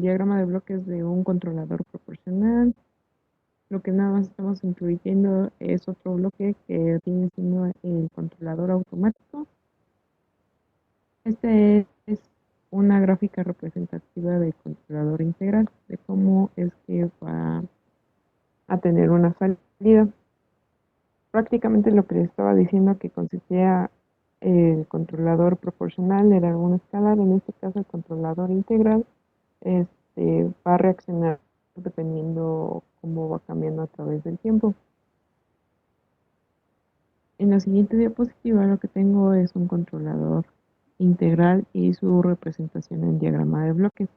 diagrama de bloques de un controlador proporcional. Lo que nada más estamos incluyendo es otro bloque que viene siendo el controlador automático. Este es una gráfica representativa del controlador integral, de cómo es que va a tener una salida. Prácticamente lo que les estaba diciendo que consistía el controlador proporcional era una escalar, en este caso el controlador integral va a reaccionar dependiendo cómo va cambiando a través del tiempo. En la siguiente diapositiva lo que tengo es un controlador integral y su representación en diagrama de bloques.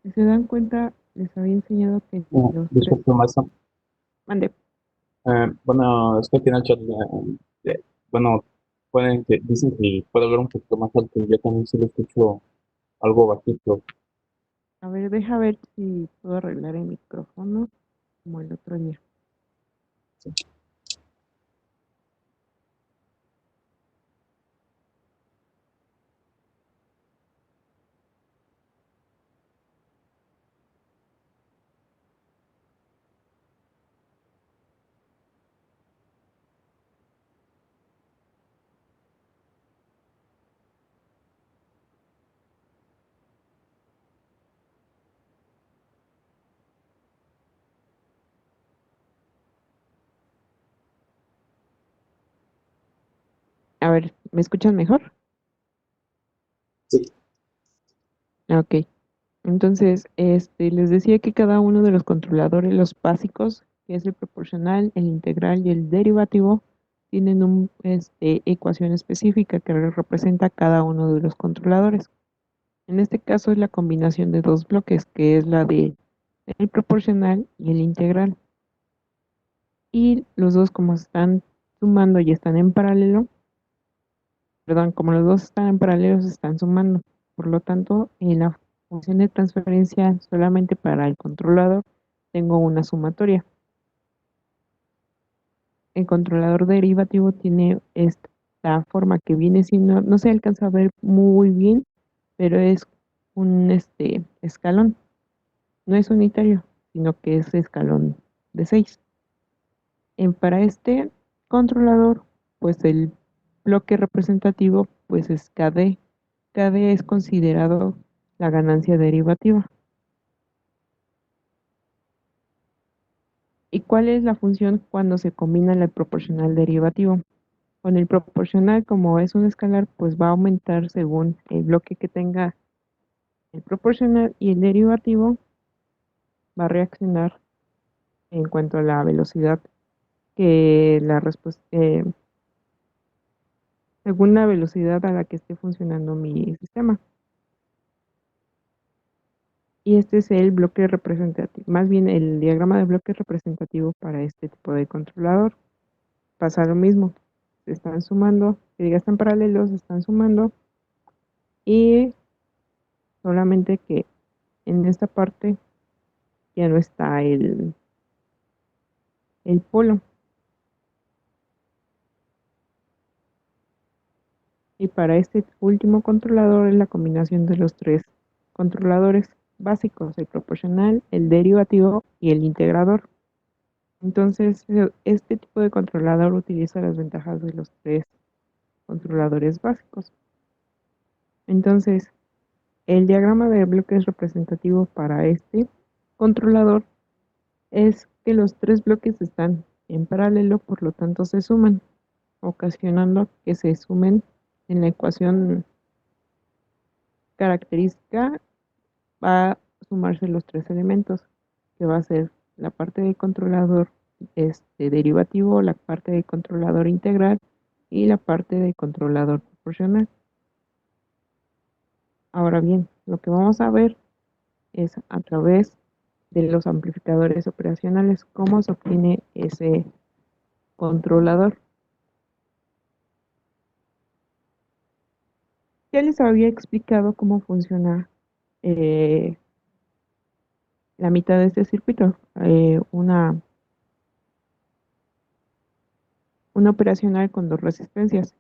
Si se dan cuenta, les había enseñado que los tres... Disculpe, maestra. Mande. Bueno, es que aquí en el chat, bueno, dicen que puede hablar un poquito más alto. Yo también sí lo escucho algo bajito. A ver, deja ver si puedo arreglar el micrófono como el otro día. A ver, ¿me escuchan mejor? Sí. Ok. Entonces, les decía que cada uno de los controladores, los básicos, que es el proporcional, el integral y el derivativo, tienen una ecuación específica que representa cada uno de los controladores. En este caso es la combinación de dos bloques, que es la de el proporcional y el integral. Y los dos, como están sumando y están en paralelo, perdón, como los dos están en paralelo, se están sumando. Por lo tanto, en la función de transferencia solamente para el controlador tengo una sumatoria. El controlador derivativo tiene esta forma que viene siendo, no se alcanza a ver muy bien, pero es un escalón. No es unitario, sino que es escalón de 6. Para este controlador, pues el bloque representativo pues es KD. KD es considerado la ganancia derivativa. ¿Y cuál es la función cuando se combina el proporcional derivativo? Con el proporcional, como es un escalar, pues va a aumentar según el bloque que tenga el proporcional, y el derivativo va a reaccionar en cuanto a la velocidad que la respuesta, según la velocidad a la que esté funcionando mi sistema. Y este es el bloque representativo, más bien el diagrama de bloque representativo para este tipo de controlador. Pasa lo mismo, se están sumando, que diga están paralelos, se están sumando, y solamente que en esta parte ya no está el polo. Y para este último controlador es la combinación de los tres controladores básicos, el proporcional, el derivativo y el integrador. Entonces, este tipo de controlador utiliza las ventajas de los tres controladores básicos. Entonces, el diagrama de bloques representativo para este controlador es que los tres bloques están en paralelo, por lo tanto se suman, ocasionando que se sumen en la ecuación característica. Va a sumarse los tres elementos, que va a ser la parte de controlador derivativo, la parte de controlador integral y la parte de controlador proporcional. Ahora bien, lo que vamos a ver es a través de los amplificadores operacionales cómo se obtiene ese controlador. Ya les había explicado cómo funciona eh, la mitad de este circuito, una operacional con dos resistencias.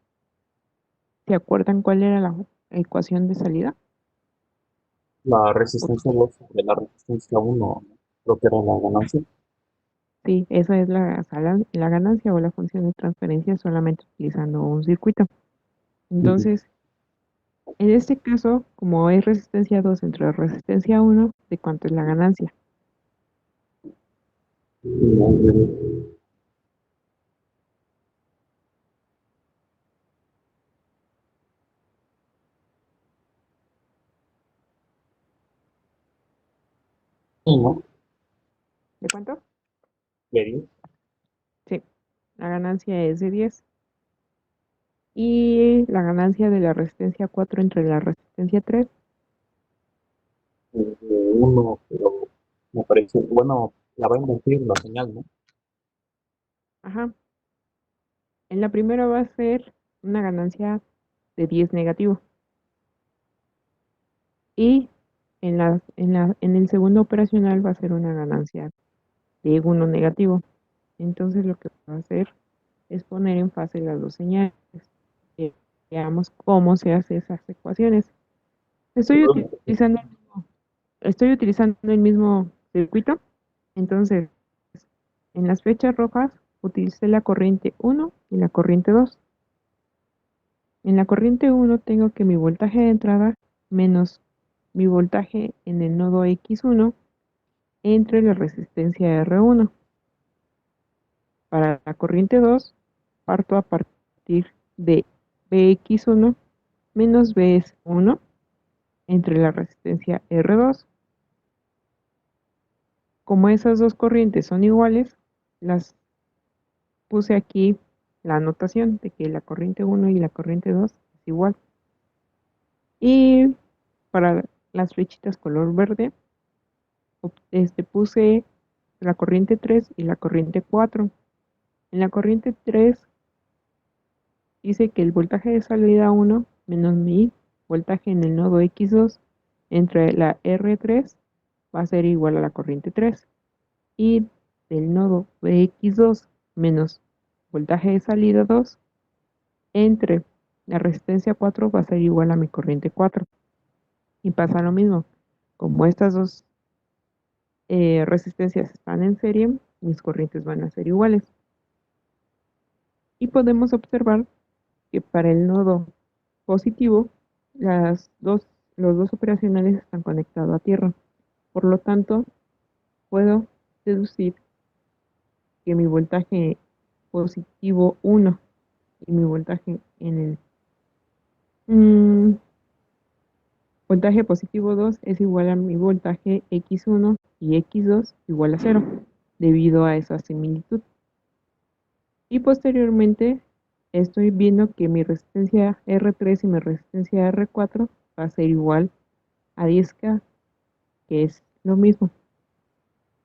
¿Se acuerdan cuál era la ecuación de salida? La resistencia 2 sobre la resistencia 1, creo que era la ganancia. Sí, esa es la ganancia o la función de transferencia solamente utilizando un circuito. Ujú. Entonces, en este caso, como es resistencia 2 entre resistencia 1, ¿de cuánto es la ganancia? Sí, ¿no? ¿De cuánto? De 10. Sí, la ganancia es de 10. Y la ganancia de la resistencia 4 entre la resistencia 3. De 1, pero me parece, bueno, la va a invertir la señal, ¿no? Ajá. En la primera va a ser una ganancia de 10 negativo. Y en el segundo operacional va a ser una ganancia de 1 negativo. Entonces lo que va a hacer es poner en fase las dos señales. Eh, Veamos cómo se hacen esas ecuaciones. Estoy utilizando, estoy utilizando el mismo circuito. Entonces, en las flechas rojas utilicé la corriente 1 y la corriente 2. En la corriente 1 tengo que mi voltaje de entrada menos mi voltaje en el nodo X1 entre la resistencia R1. Para la corriente 2 parto a partir de Bx1 menos Bs1 entre la resistencia R2. Como esas dos corrientes son iguales, las puse aquí la anotación de que la corriente 1 y la corriente 2 es igual. Y para las flechitas color verde, puse la corriente 3 y la corriente 4. En la corriente 3 dice que el voltaje de salida 1 menos mi voltaje en el nodo X2 entre la R3 va a ser igual a la corriente 3. Y del nodo BX2 menos voltaje de salida 2 entre la resistencia 4 va a ser igual a mi corriente 4. Y pasa lo mismo. Como estas dos resistencias están en serie, mis corrientes van a ser iguales. Y podemos observar que para el nodo positivo, las dos, los dos operacionales están conectados a tierra. Por lo tanto, puedo deducir que mi voltaje positivo 1 y mi voltaje en el voltaje positivo 2 es igual a mi voltaje X1 y X2 igual a 0, debido a esa similitud. Y posteriormente estoy viendo que mi resistencia R3 y mi resistencia R4 va a ser igual a 10K, que es lo mismo.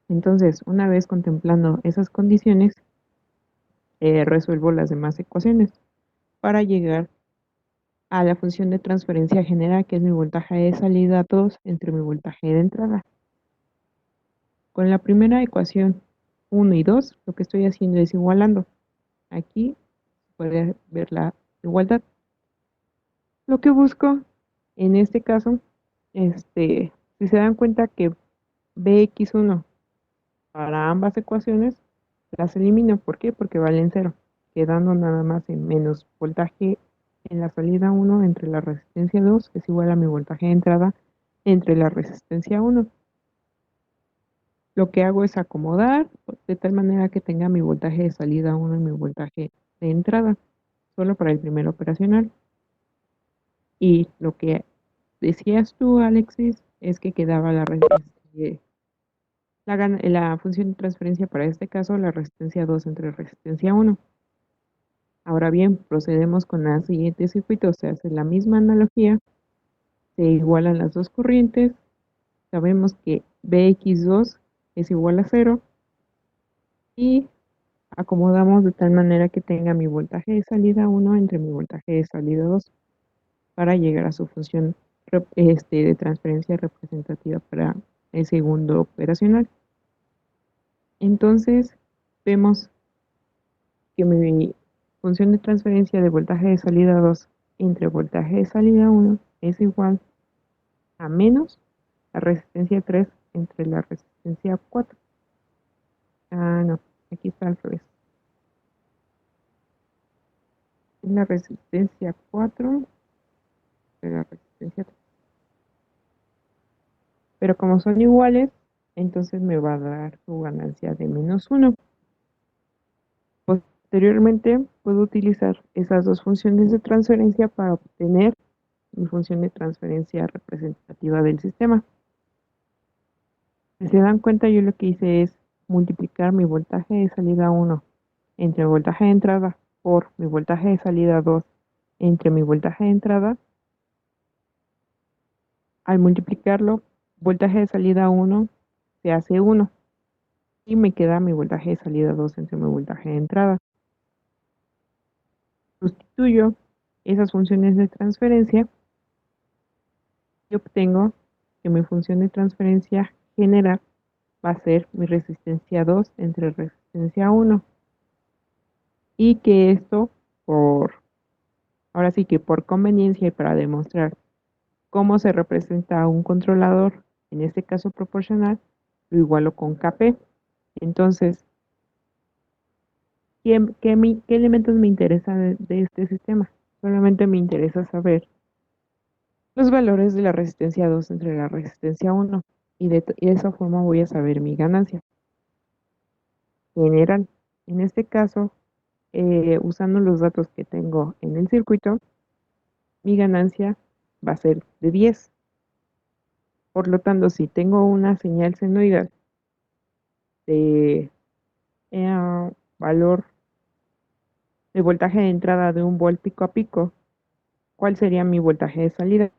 Entonces, una vez contemplando esas condiciones, resuelvo las demás ecuaciones para llegar a la función de transferencia general, que es mi voltaje de salida 2 entre mi voltaje de entrada. Con la primera ecuación 1 y 2, lo que estoy haciendo es igualando. Aquí puede ver la igualdad. Lo que busco en este caso, si se dan cuenta que Bx1 para ambas ecuaciones las elimino. ¿Por qué? Porque valen cero, quedando nada más en menos voltaje en la salida 1 entre la resistencia 2 es igual a mi voltaje de entrada entre la resistencia 1. Lo que hago es acomodar de tal manera que tenga mi voltaje de salida 1 y mi voltaje de entrada, solo para el primer operacional. Y lo que decías tú, Alexis, es que quedaba la función de transferencia para este caso, la resistencia 2 entre resistencia 1. Ahora bien, procedemos con la siguiente circuito, se hace la misma analogía, se igualan las dos corrientes, sabemos que Bx2 es igual a 0 y acomodamos de tal manera que tenga mi voltaje de salida 1 entre mi voltaje de salida 2 para llegar a su función de transferencia representativa para el segundo operacional. Entonces, vemos que mi función de transferencia de voltaje de salida 2 entre voltaje de salida 1 es igual a menos la resistencia 3 entre la resistencia 4. Ah, no, aquí está al revés. Es la resistencia 4 de la resistencia 3. Pero como son iguales, entonces me va a dar su ganancia de -1. Posteriormente, puedo utilizar esas dos funciones de transferencia para obtener mi función de transferencia representativa del sistema. Si se dan cuenta, yo lo que hice es multiplicar mi voltaje de salida 1 entre mi voltaje de entrada por mi voltaje de salida 2 entre mi voltaje de entrada. Al multiplicarlo, voltaje de salida 1 se hace 1 y me queda mi voltaje de salida 2 entre mi voltaje de entrada. Sustituyo esas funciones de transferencia y obtengo que mi función de transferencia general va a ser mi resistencia 2 entre resistencia 1 y que esto, ahora sí que por conveniencia y para demostrar cómo se representa un controlador, en este caso proporcional, lo igualo con Kp. Entonces, ¿qué elementos me interesan de este sistema? Solamente me interesa saber los valores de la resistencia 2 entre la resistencia 1 y de esa forma voy a saber mi ganancia general. En este caso, usando los datos que tengo en el circuito, mi ganancia va a ser de 10. Por lo tanto, si tengo una señal senoidal de valor de voltaje de entrada de 1 volt pico a pico, ¿cuál sería mi voltaje de salida?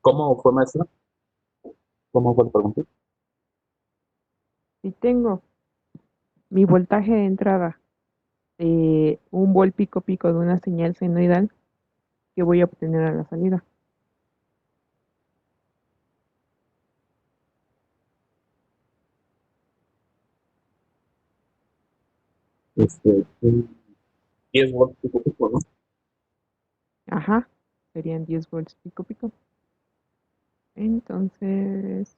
¿Cómo fue, maestra? ¿Cómo fue la pregunta? Si tengo mi voltaje de entrada de 1 volt pico pico de una señal senoidal, ¿qué voy a obtener a la salida? Un 10 volts pico pico, ¿no? Ajá, serían 10 volts pico pico. Entonces,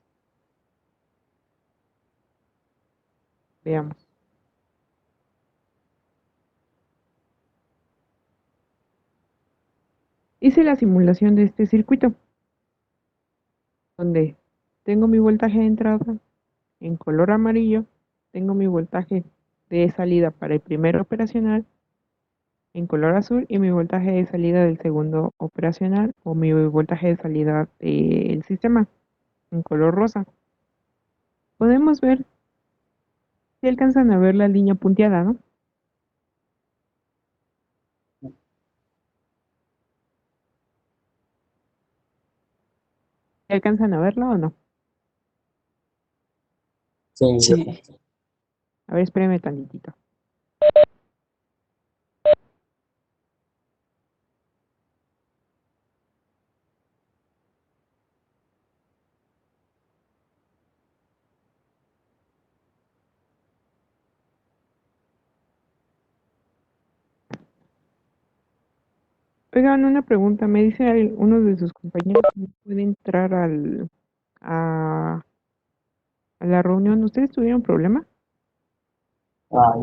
veamos. Hice la simulación de este circuito, donde tengo mi voltaje de entrada en color amarillo, tengo mi voltaje de salida para el primer operacional en color azul y mi voltaje de salida del segundo operacional o mi voltaje de salida del sistema en color rosa. Podemos ver si alcanzan a ver la línea punteada, ¿no? ¿Si alcanzan a verla o no? Sí, Sí, A ver, espérenme tantitito. Oigan, una pregunta. Me dice uno de sus compañeros que no puede entrar a, a la reunión. ¿Ustedes tuvieron problema?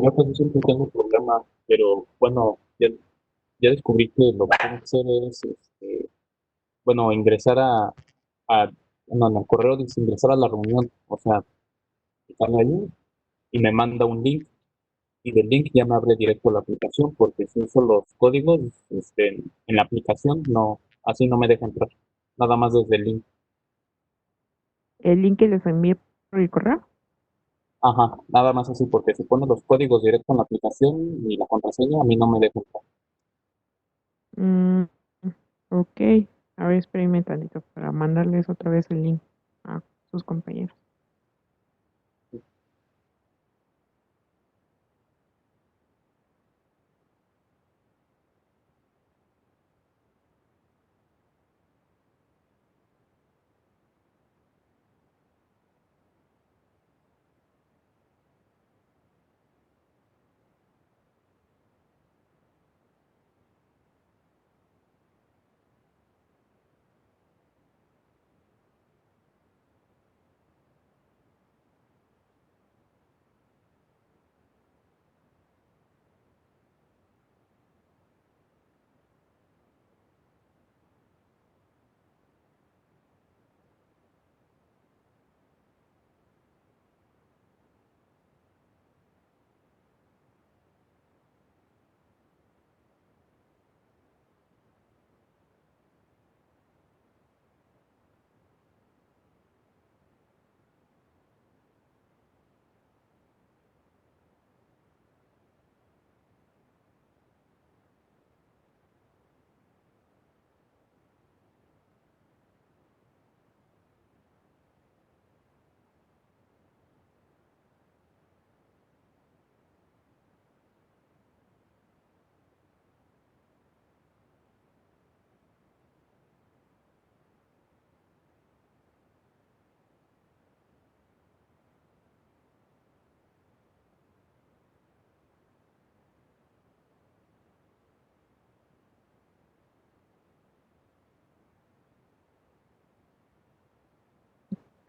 yo casi siempre tengo problemas, pero bueno, ya descubrí que lo que tengo que hacer es, bueno, ingresar no, en el correo dice ingresar a la reunión, o sea, picarle ahí y me manda un link y del link ya me abre directo la aplicación porque si uso los códigos en la aplicación, no, así no me deja entrar, nada más desde el link. El link que les envié por el correo. Ajá, nada más así porque si pone los códigos directo en la aplicación y la contraseña, a mí no me deja entrar. Mm, ok. A ver, espérenme tantito para mandarles otra vez el link a sus compañeros.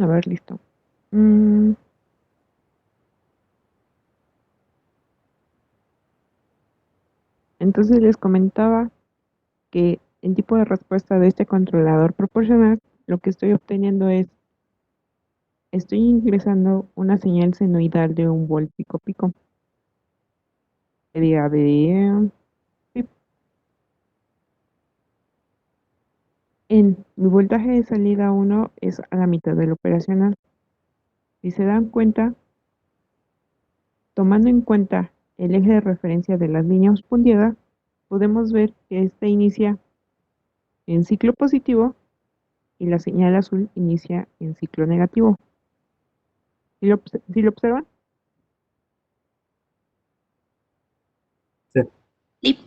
A ver, listo. Mm, entonces les comentaba que el tipo de respuesta de este controlador proporcional, lo que estoy obteniendo es, estoy ingresando una señal senoidal de 1 volt pico pico, sería de, sí, en mi voltaje de salida 1 es a la mitad del operacional. Si se dan cuenta, tomando en cuenta el eje de referencia de las líneas punteadas, podemos ver que este inicia en ciclo positivo y la señal azul inicia en ciclo negativo. ¿Sí lo observan? Sí. Sí.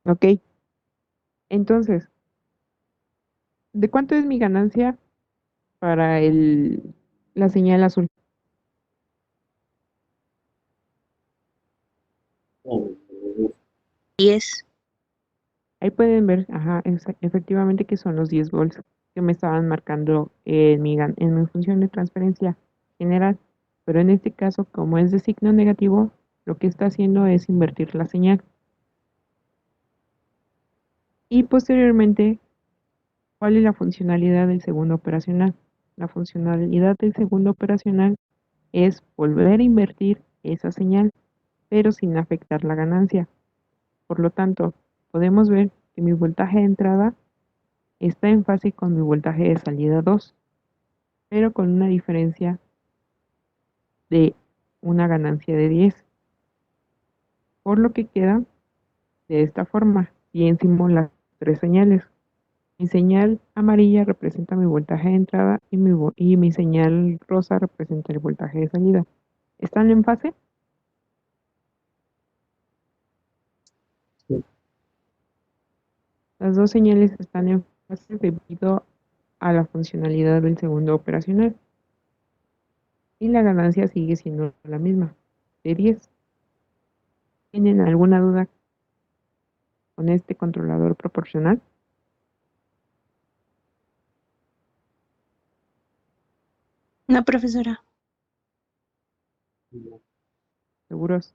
Ok. Entonces, ¿de cuánto es mi ganancia para la señal azul? Mm, 10. Ahí pueden ver, ajá, efectivamente que son los 10 volts que me estaban marcando en mi función de transferencia general. Pero en este caso, como es de signo negativo, lo que está haciendo es invertir la señal. Y posteriormente, ¿cuál es la funcionalidad del segundo operacional? La funcionalidad del segundo operacional es volver a invertir esa señal, pero sin afectar la ganancia. Por lo tanto, podemos ver que mi voltaje de entrada está en fase con mi voltaje de salida 2, pero con una diferencia de una ganancia de 10, por lo que queda de esta forma. Y encima las tres señales. Mi señal amarilla representa mi voltaje de entrada y mi señal rosa representa el voltaje de salida. ¿Están en fase? sí. Las dos señales están en fase debido a la funcionalidad del segundo operacional. Y la ganancia sigue siendo la misma, de 10. ¿Tienen alguna duda con este controlador proporcional? No, profesora. ¿Seguros?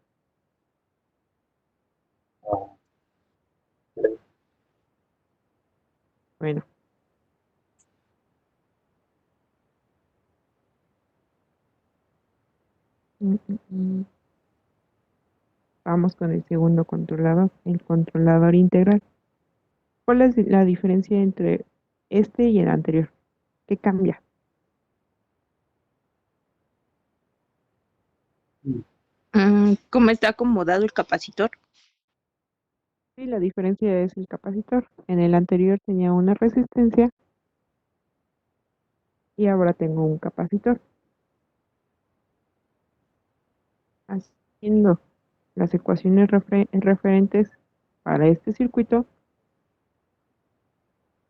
Ah, Bueno. Mm, mm, mm. Vamos con el segundo controlador, el controlador integral. ¿Cuál es la diferencia entre este y el anterior? ¿Qué cambia? ¿Cómo está acomodado el capacitor? Sí, la diferencia es el capacitor. En el anterior tenía una resistencia y ahora tengo un capacitor. Haciendo las ecuaciones referentes para este circuito,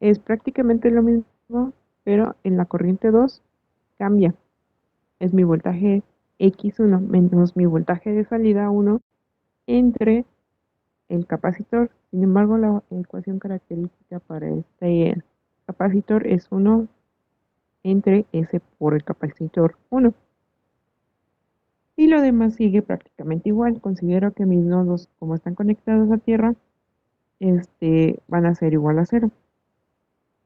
es prácticamente lo mismo, pero en la corriente 2 cambia. Es mi voltaje X1 menos mi voltaje de salida 1 entre el capacitor. Sin embargo, la ecuación característica para este capacitor es 1 entre S por el capacitor 1. Y lo demás sigue prácticamente igual. Considero que mis nodos, como están conectados a tierra, van a ser igual a 0.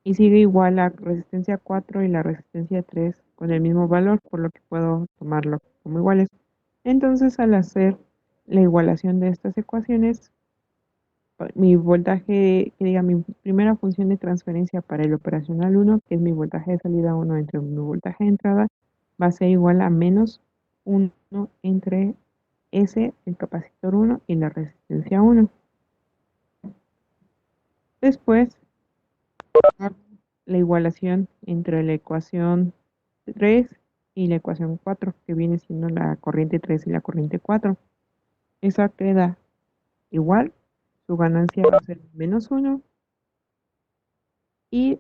Y sigue igual la resistencia 4 y la resistencia 3 con el mismo valor, por lo que puedo tomarlo como iguales. Entonces, al hacer la igualación de estas ecuaciones, mi voltaje, que diga, mi primera función de transferencia para el operacional 1, que es mi voltaje de salida 1 entre mi voltaje de entrada, va a ser igual a menos 1 entre S, el capacitor 1 y la resistencia 1. Después, la igualación entre la ecuación 3 y la ecuación 4, que viene siendo la corriente 3 y la corriente 4. Esa queda igual, su ganancia va a ser menos 1 y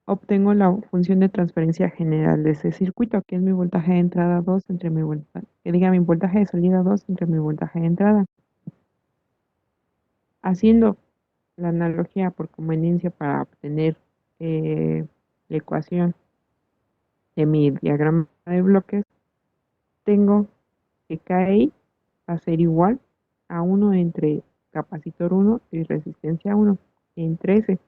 obtengo la función de transferencia general de ese circuito, que es mi voltaje de entrada 2 entre mi voltaje, que diga mi voltaje de salida 2 entre mi voltaje de entrada. Haciendo la analogía por conveniencia para obtener la ecuación de mi diagrama de bloques, tengo que KI va a ser igual a 1 entre capacitor 1 y resistencia 1 entre S.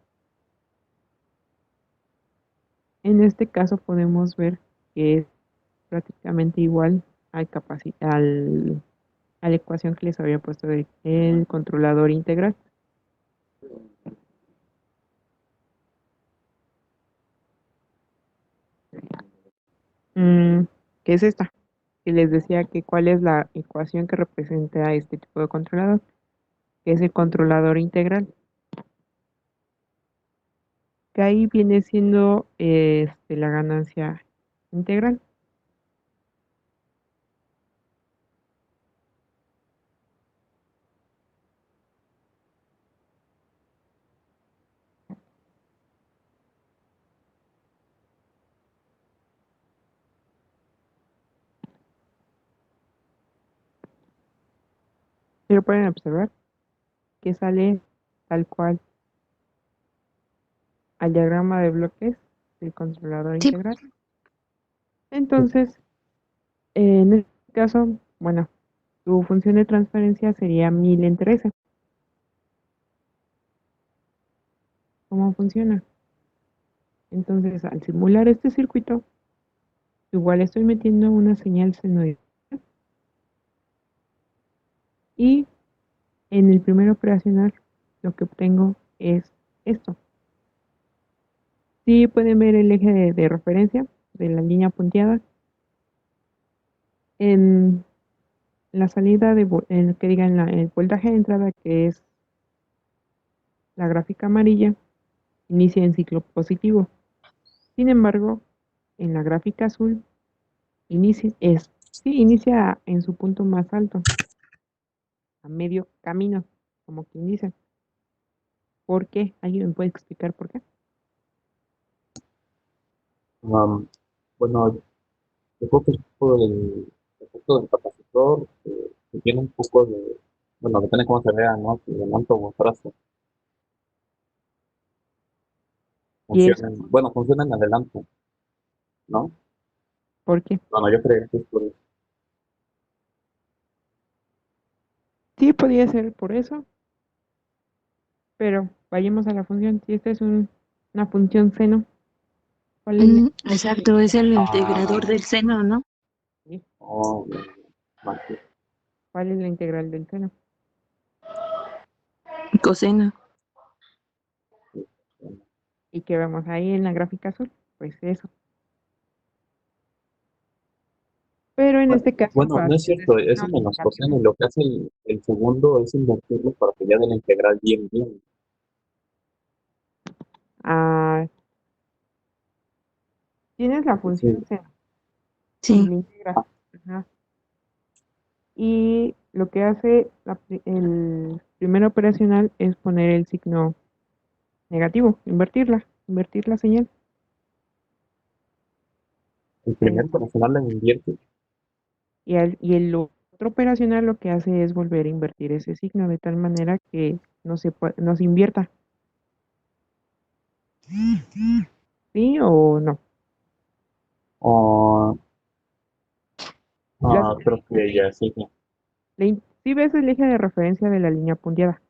En este caso podemos ver que es prácticamente igual a la ecuación que les había puesto del controlador integral. Que es esta, que les decía que cuál es la ecuación que representa a este tipo de controlador, que es el controlador integral. Que ahí viene siendo la ganancia integral. Pero pueden observar que sale tal cual al diagrama de bloques del controlador Sí. integral. Entonces, en este caso, bueno, tu función de transferencia sería 1000 entre S. ¿Cómo funciona? Entonces, al simular este circuito, igual estoy metiendo una señal senoidal y en el primer operacional lo que obtengo es esto. Sí pueden ver el eje de referencia de la línea punteada. En la salida en que diga el voltaje de entrada, que es la gráfica amarilla, inicia en ciclo positivo. Sin embargo, en la gráfica azul inicia en su punto más alto, a medio camino, como quien dice. ¿Por qué? ¿Alguien me puede explicar por qué? Bueno, yo creo que es por el efecto del capacitor, que tiene un poco de, bueno, depende de cómo se vea, ¿no? Si de manto o trazo. Y es Funciona en adelante, ¿no? ¿por qué? Bueno, yo creo que es por eso. Sí, podría ser por eso, pero vayamos a la función. Si esta es una función seno, ¿cuál es Exacto, es el integrador Ah, del seno, ¿no? oh, más que- ¿Cuál es la integral del seno? Coseno. ¿Y qué vemos ahí en la gráfica azul? Pues eso. Pero en este caso, Bueno, para no es hacer cierto, es seno, un menos coseno y lo que hace el segundo es invertirlo para que ya de la integral bien, bien. ah, tienes la función Sí. seno y Sí. la integras. Ajá. Y lo que hace el primer operacional es poner el signo negativo, invertir la señal. El Eh, primer operacional la invierte. y el otro operacional lo que hace es volver a invertir ese signo de tal manera que no se invierta. ¿Sí o no? O, Las, creo que ya sí. Sí. si ves el eje de referencia de la línea punteada,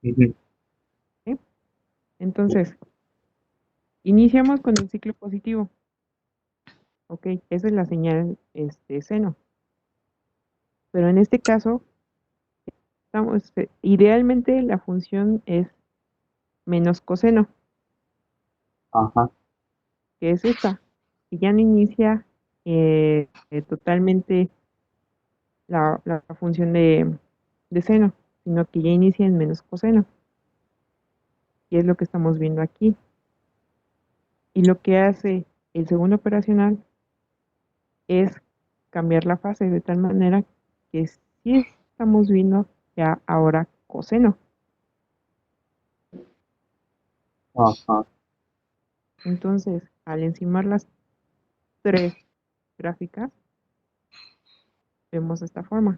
Ujú. ¿sí? Entonces, iniciamos con el ciclo positivo. Ok, esa es la señal seno. Pero en este caso, idealmente la función es menos coseno, Ajá. que es esta, que ya no inicia totalmente la función de seno, sino que ya inicia en menos coseno, y es lo que estamos viendo aquí. Y lo que hace el segundo operacional es cambiar la fase de tal manera que sí estamos viendo ya ahora coseno. Ajá. Entonces, al encimar las tres gráficas, vemos de esta forma.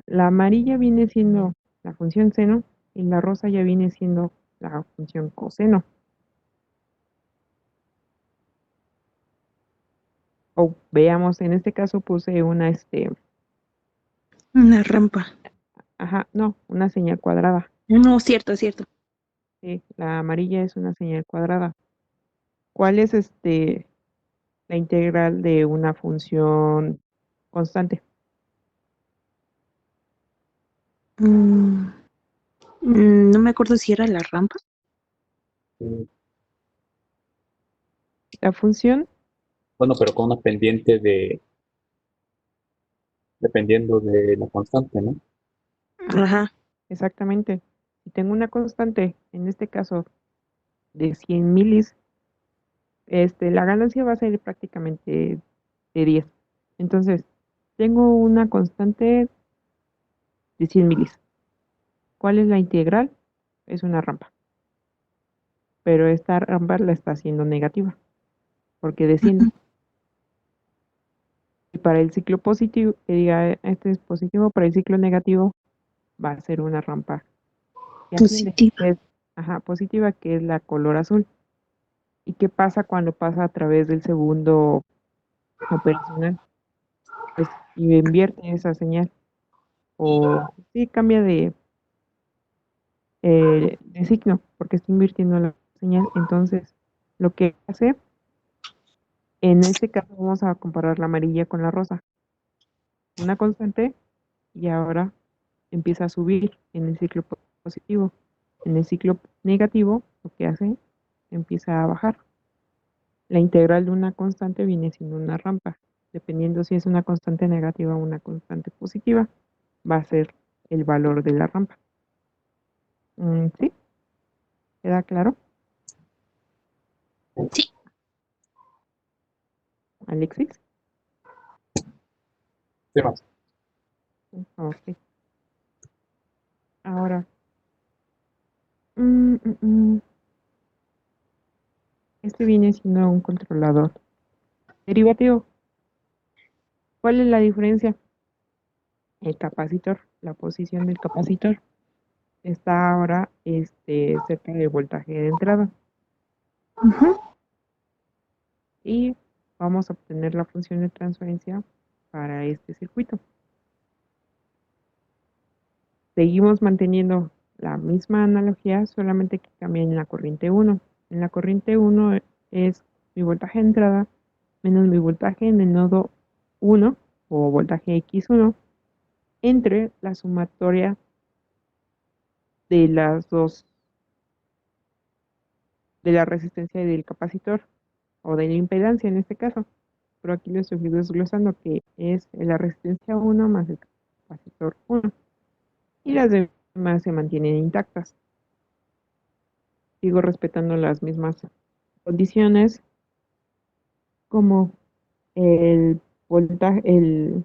La amarilla viene siendo la función seno y la rosa ya viene siendo la función coseno. O veamos, en este caso puse Una rampa. no, una señal cuadrada. No, cierto, cierto. Sí, la amarilla es una señal cuadrada. ¿Cuál es la integral de una función constante? Mm, no me acuerdo si era la rampa. Mm, La función, Bueno, pero con una pendiente dependiendo de la constante, ¿no? Ajá. exactamente. Si tengo una constante, en este caso de 100 milis, la ganancia va a ser prácticamente de 10. Entonces, tengo una constante de 100 milis. ¿Cuál es la integral? Es una rampa, pero esta rampa la está haciendo negativa, porque desciende. Y para el ciclo positivo, que diga este es positivo, para el ciclo negativo va a ser una rampa que asciende, Positiva. que es positiva, que es la color azul. ¿Y qué pasa cuando pasa a través del segundo operacional? Pues invierte esa señal, o sí cambia de signo, porque está invirtiendo la señal. Entonces, lo que hace, en este caso vamos a comparar la amarilla con la rosa. Una constante y ahora empieza a subir en el ciclo positivo. En el ciclo negativo, lo que hace, empieza a bajar. La integral de una constante viene siendo una rampa. Dependiendo si es una constante negativa o una constante positiva, va a ser el valor de la rampa. ¿Sí? ¿Queda claro, Sí. Alexis? ¿Qué más? Ok. Ahora, mm, mm, mm, este viene siendo un controlador derivativo. ¿Cuál es la diferencia? El capacitor, la posición del capacitor está ahora cerca del voltaje de entrada Ujú. y vamos a obtener la función de transferencia para este circuito. Seguimos manteniendo la misma analogía, solamente que cambia en la corriente 1. En la corriente 1 es mi voltaje de entrada menos mi voltaje en el nodo 1 o voltaje X1 entre la sumatoria de las dos, de la resistencia y del capacitor, o de la impedancia en este caso. Pero aquí lo estoy desglosando, que es la resistencia 1 más el capacitor 1. Y las demás se mantienen intactas. Sigo respetando las mismas condiciones como el voltaje,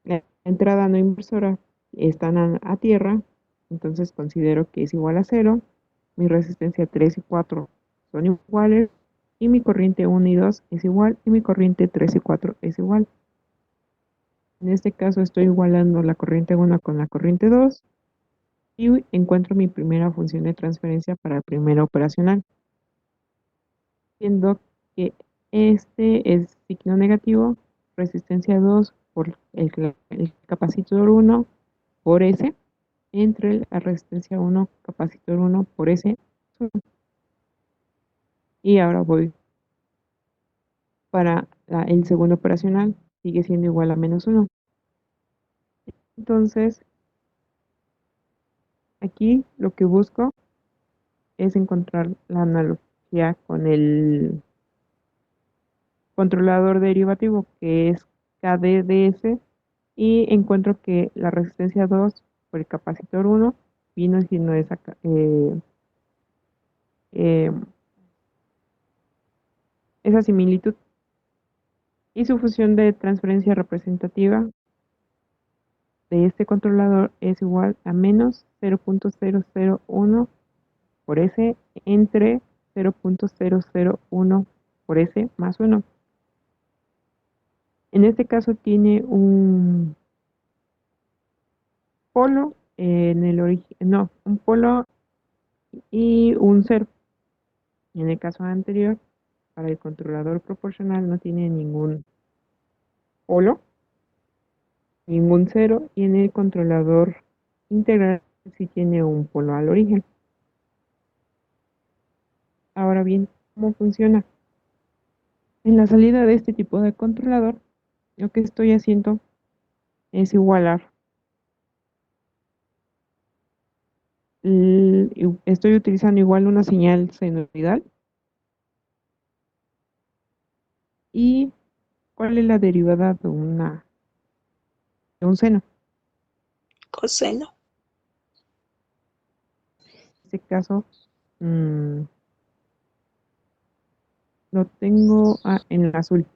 la entrada no inversora están a tierra, entonces considero que es igual a cero. Mi resistencia 3 y 4 son iguales y mi corriente 1 y 2 es igual y mi corriente 3 y 4 es igual. En este caso estoy igualando la corriente 1 con la corriente 2 y encuentro mi primera función de transferencia para el primer operacional, siendo que este es signo negativo, resistencia 2 por el capacitor 1 por S, entre la resistencia 1, capacitor 1 por S. Y ahora voy para el segundo operacional, sigue siendo igual a -1. Entonces, aquí lo que busco es encontrar la analogía con el controlador derivativo, que es KDDS, y encuentro que la resistencia 2 por el capacitor 1 vino siendo eh, esa similitud, y su función de transferencia representativa de este controlador es igual a menos 0.001 por S entre 0.001 por S más 1. En este caso tiene un polo en el origen, no, un polo y un cero. En el caso anterior, para el controlador proporcional no tiene ningún polo, ningún cero, y en el controlador integral sí tiene un polo al origen. Ahora bien, ¿cómo funciona? En la salida de este tipo de controlador, lo que estoy haciendo es igualar. Estoy utilizando igual una señal senoidal. ¿Y cuál es la derivada de un seno? Coseno. En este caso, mm, lo tengo en el azul.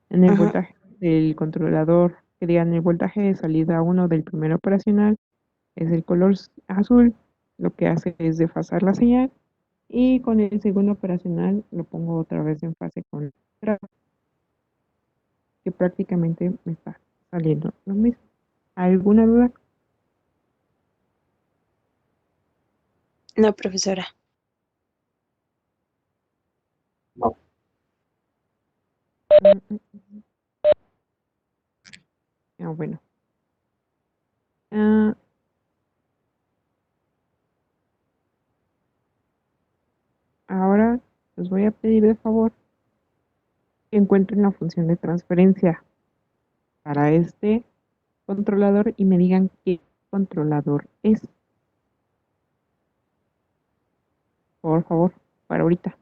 En el Ajá. voltaje del controlador, que digan el voltaje de salida 1 del primer operacional es el color azul, lo que hace es desfasar la señal, y con el segundo operacional lo pongo otra vez en fase con la que prácticamente me está saliendo lo mismo. ¿Alguna duda? No, profesora. No, Mm, mm, bueno. Ah, ahora les voy a pedir de favor que encuentren la función de transferencia para este controlador y me digan qué controlador es, por favor, para ahorita.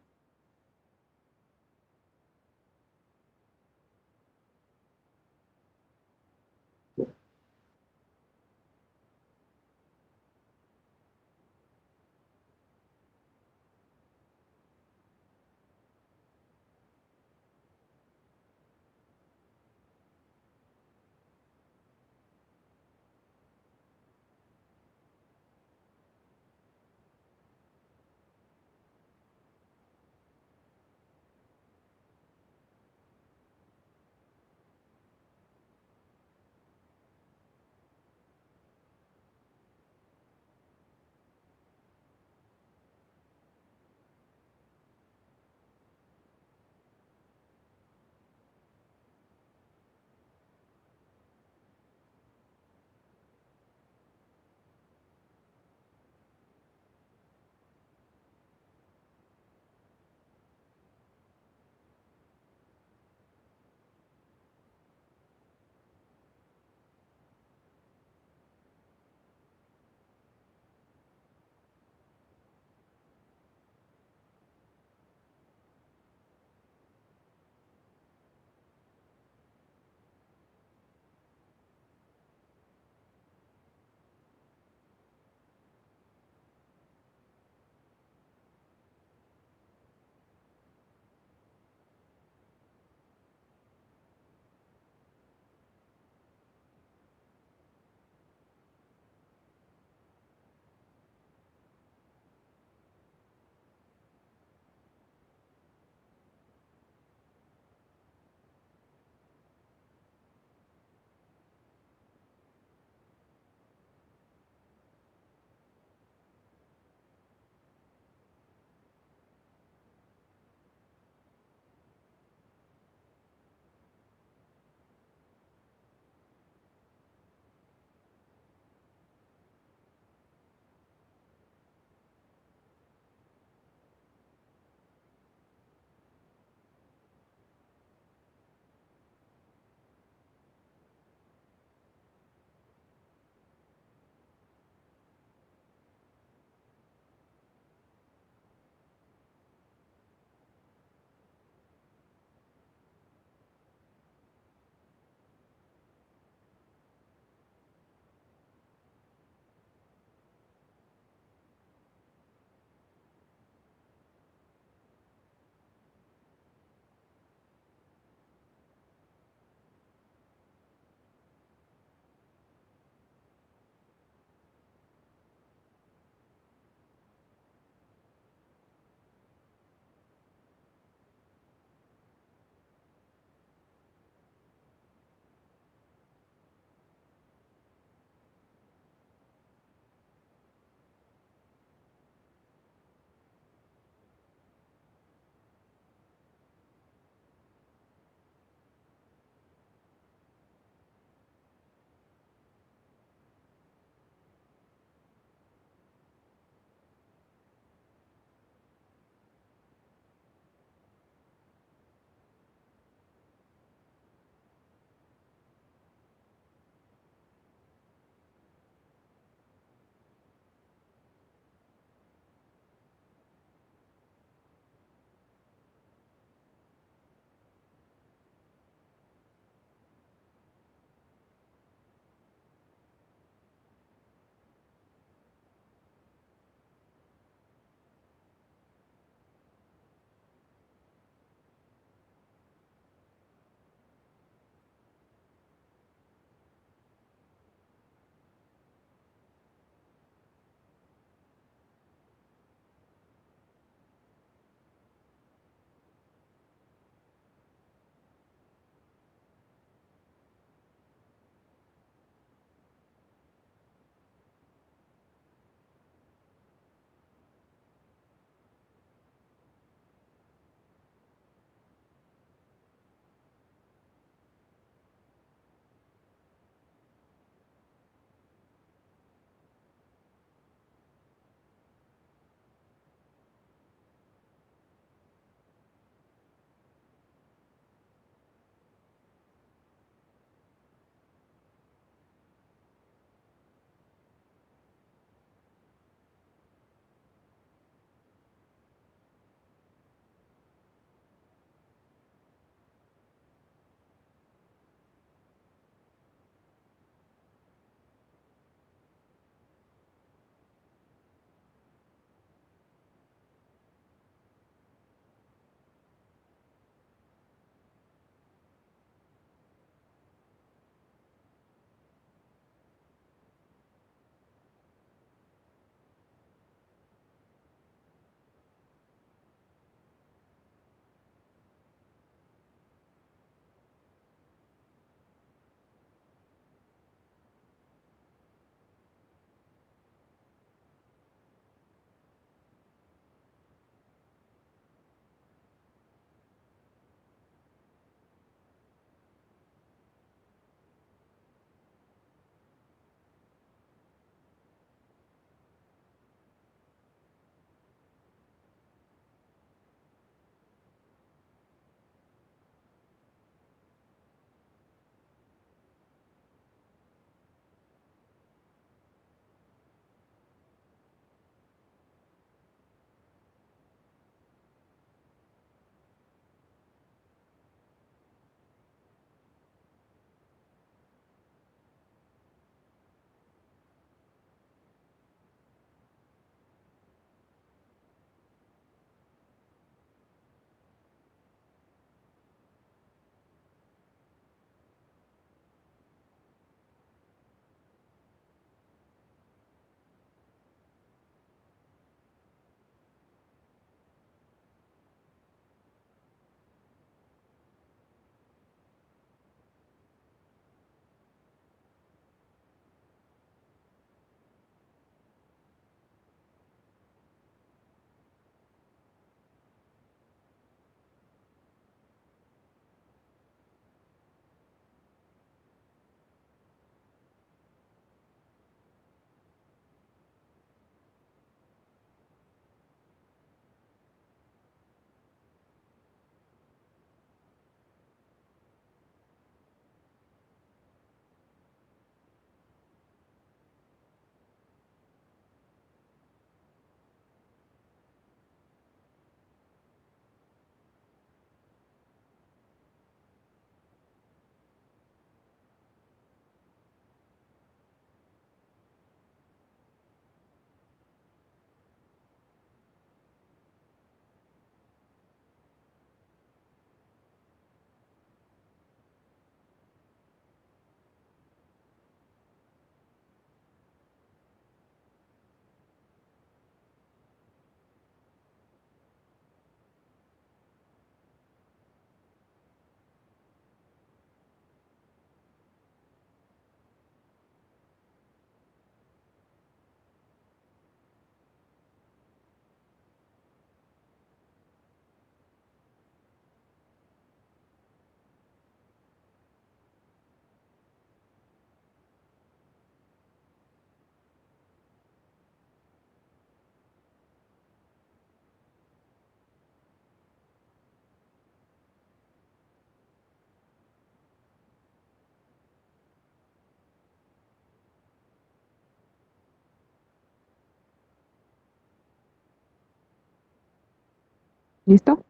¿Listo?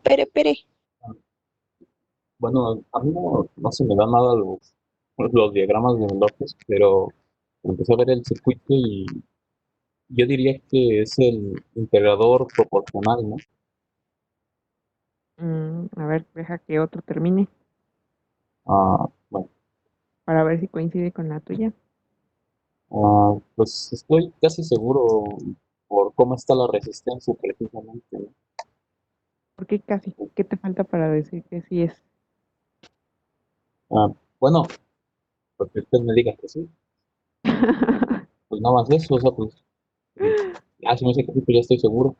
Pere. Bueno, a mí no se me dan nada los diagramas de bloques, pero empecé a ver el circuito y yo diría que es el integrador proporcional, ¿no? A ver, deja que otro termine Bueno, para ver si coincide con la tuya. pues estoy casi seguro por cómo está la resistencia precisamente, ¿no? ¿Por qué casi? ¿Qué te falta para decir que sí es? Bueno, pues que usted me diga que sí, pues nada más eso, o sea, pues ya si me dice que sí, pues ya estoy seguro.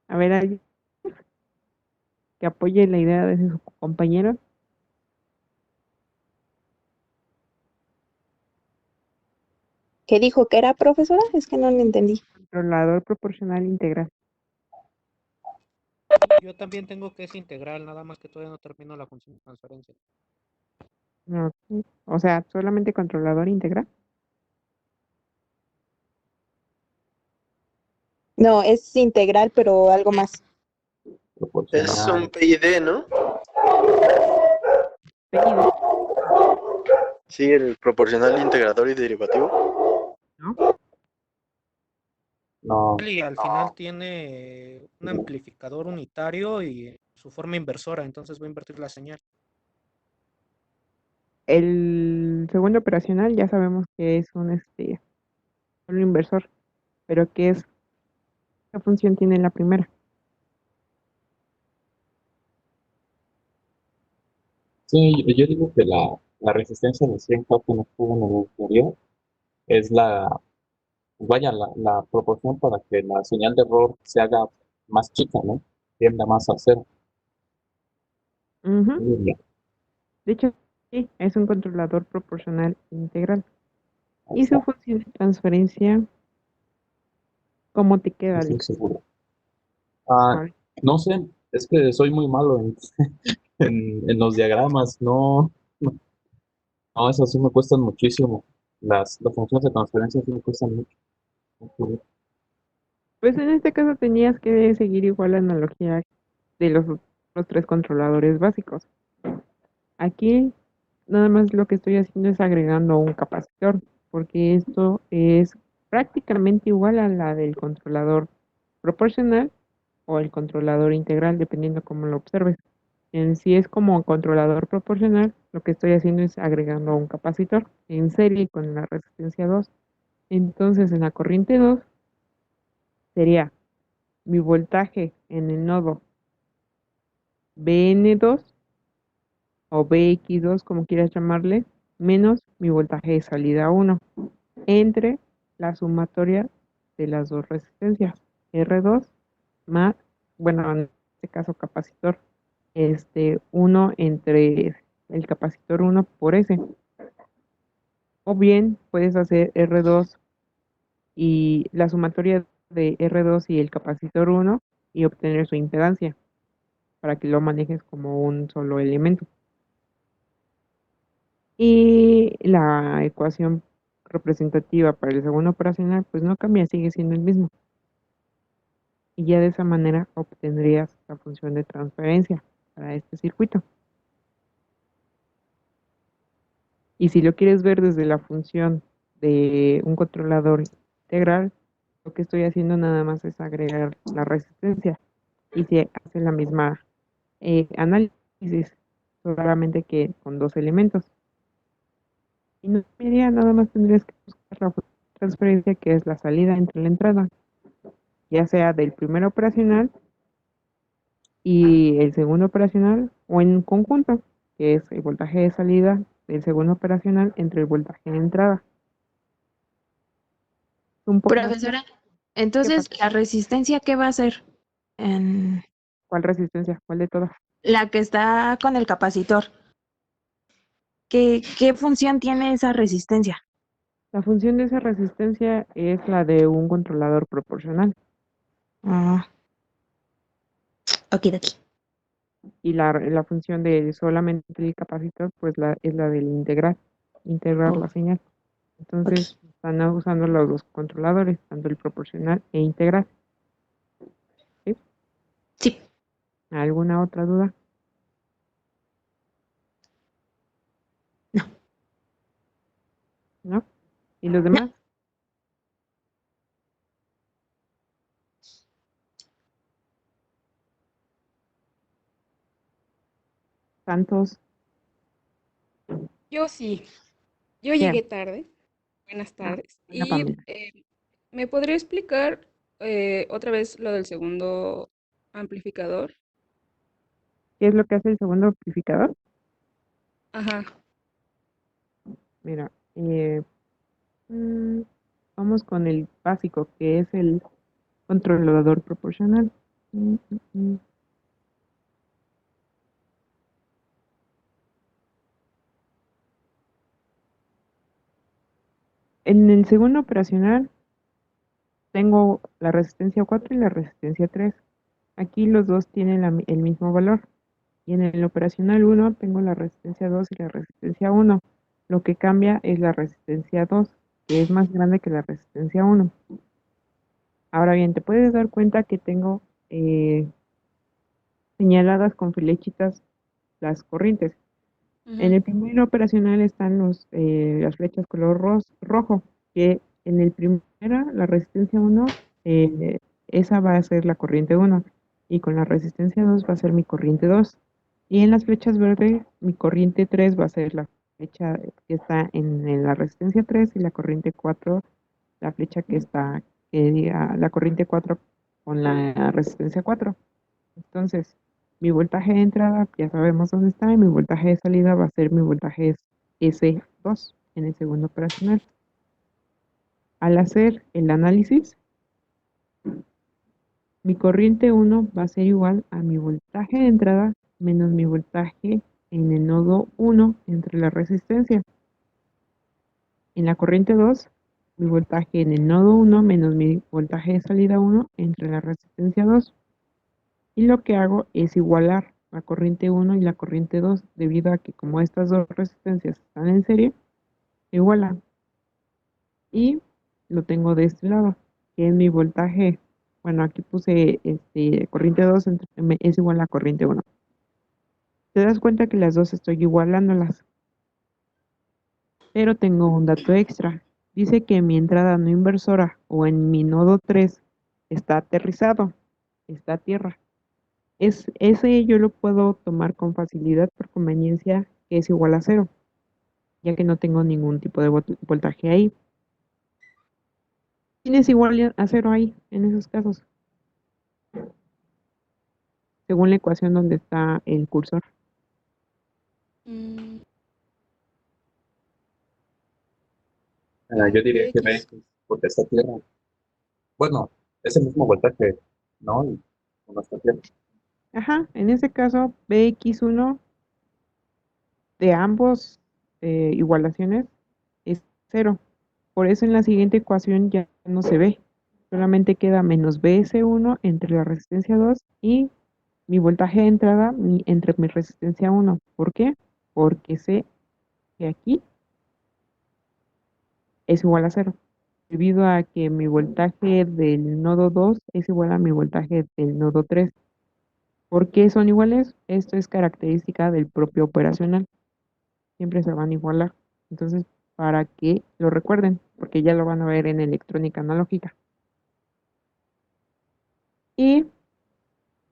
A ver, alguien que apoye la idea de su compañero. ¿Qué dijo que era, profesora? Es que no lo entendí. Controlador proporcional integral. Yo también tengo que es integral, nada más que todavía no termino la función de transferencia. Ok. O sea, solamente controlador integral. No, es integral, pero algo más. Es un Proporcional. PID, ¿no? PID, Sí, el proporcional integrador y derivativo. ¿no? No, Y al final tiene un amplificador unitario y su forma inversora, entonces va a invertir la señal. El segundo operacional ya sabemos que es un inversor, pero ¿qué función tiene la primera? sí, yo digo que la resistencia de 100 que nos tuvo en el anterior es vaya, la proporción para que la señal de error se haga más chica, ¿no? Tienda más a cero. Ujú. Yo diría, De hecho, sí, es un controlador proporcional integral. ahí Y su está, función de transferencia, ¿cómo te no queda, estoy Alex? seguro. A Ah, ver, no sé, es que soy muy malo en los diagramas, no, esas sí me cuestan muchísimo. Las funciones de transferencia sí me cuestan mucho. pues en este caso tenías que seguir igual la analogía de los tres controladores básicos. Aquí nada más lo que estoy haciendo es agregando un capacitor, porque esto es prácticamente igual a la del controlador proporcional o el controlador integral, dependiendo cómo lo observes. En sí es como controlador proporcional, lo que estoy haciendo es agregando un capacitor en serie con la resistencia 2. Entonces en la corriente 2 sería mi voltaje en el nodo BN2 o BX2, como quieras llamarle, menos mi voltaje de salida 1 entre la sumatoria de las dos resistencias, R2 más, bueno, en este caso capacitor, 1 entre el capacitor 1 por S. O bien puedes hacer R2 y la sumatoria de R2 y el capacitor 1 y obtener su impedancia para que lo manejes como un solo elemento. Y la ecuación representativa para el segundo operacional pues no cambia, sigue siendo el mismo. Y ya de esa manera obtendrías la función de transferencia para este circuito. Y si lo quieres ver desde la función de un controlador integral, lo que estoy haciendo nada más es agregar la resistencia y se hace la misma análisis, solamente que con dos elementos. Y no sería nada más tendrías que buscar la transferencia que es la salida entre la entrada, ya sea del primer operacional y el segundo operacional o en conjunto, que es el voltaje de salida del segundo operacional entre el voltaje de entrada. Un poco más. Profesora, ¿Qué entonces, pasa? ¿la resistencia qué va a hacer? En ¿Cuál resistencia? ¿Cuál de todas? la que está con el capacitor. ¿Qué función tiene esa resistencia? La función de esa resistencia es la de un controlador proporcional Ah, okidoki. y la función de solamente el capacitor pues es la del integrar Oh, la señal. Entonces, ok. Están usando los dos controladores, tanto el proporcional e integral. ¿Sí? Sí. ¿Alguna otra duda? No. ¿No? ¿Y los demás? Santos, Yo sí, yo bien, llegué tarde. Buenas ah, tardes. buena Y Pamela. ¿me podría explicar otra vez lo del segundo amplificador? ¿Qué es lo que hace el segundo amplificador? Ajá. Mira, vamos con el básico, que es el controlador proporcional. Mm, mm, mm. En el segundo operacional tengo la resistencia 4 y la resistencia 3. Aquí los dos tienen el mismo valor. Y en el operacional 1 tengo la resistencia 2 y la resistencia 1. Lo que cambia es la resistencia 2, que es más grande que la resistencia 1. Ahora bien, te puedes dar cuenta que tengo señaladas con flechitas las corrientes. En Ujú. el primer operacional están las flechas color rojo, que en el primera, la resistencia 1, esa va a ser la corriente 1, y con la resistencia 2 va a ser mi corriente 2. Y en las flechas verdes, mi corriente 3 va a ser la flecha que está en la resistencia 3 y la corriente 4, la flecha que está, que diga la corriente 4 con la resistencia 4. Entonces, mi voltaje de entrada ya sabemos dónde está y mi voltaje de salida va a ser mi voltaje S2 en el segundo operacional. Al hacer el análisis, mi corriente 1 va a ser igual a mi voltaje de entrada menos mi voltaje en el nodo 1 entre la resistencia. En la corriente 2, mi voltaje en el nodo 1 menos mi voltaje de salida 1 entre la resistencia 2. Y lo que hago es igualar la corriente 1 y la corriente 2, debido a que como estas dos resistencias están en serie, se igualan. Y lo tengo de este lado, que es mi voltaje. Bueno, aquí puse corriente 2 es igual a corriente 1. Te das cuenta que las dos estoy igualándolas. Pero tengo un dato extra. Dice que mi entrada no inversora o en mi nodo 3 está aterrizado, está a tierra. Ese yo lo puedo tomar con facilidad por conveniencia, que es igual a cero, ya que no tengo ningún tipo de voltaje ahí. Tienes igual a cero ahí, en esos casos, según la ecuación donde está el cursor. Mm, Yo diría que B, BX. porque está tierra. Bueno, es el mismo voltaje, ¿no? Y no está tierra. Ajá, en ese caso, BX1 de ambos igualaciones es cero. Por eso en la siguiente ecuación ya no se ve. Solamente queda menos BS1 entre la resistencia 2 y mi voltaje de entrada entre mi resistencia 1. ¿Por qué? Porque sé que aquí es igual a cero, debido a que mi voltaje del nodo 2 es igual a mi voltaje del nodo 3. ¿Por qué son iguales? Esto es característica del propio operacional. Siempre se van a igualar. Entonces, para que lo recuerden, porque ya lo van a ver en electrónica analógica. Y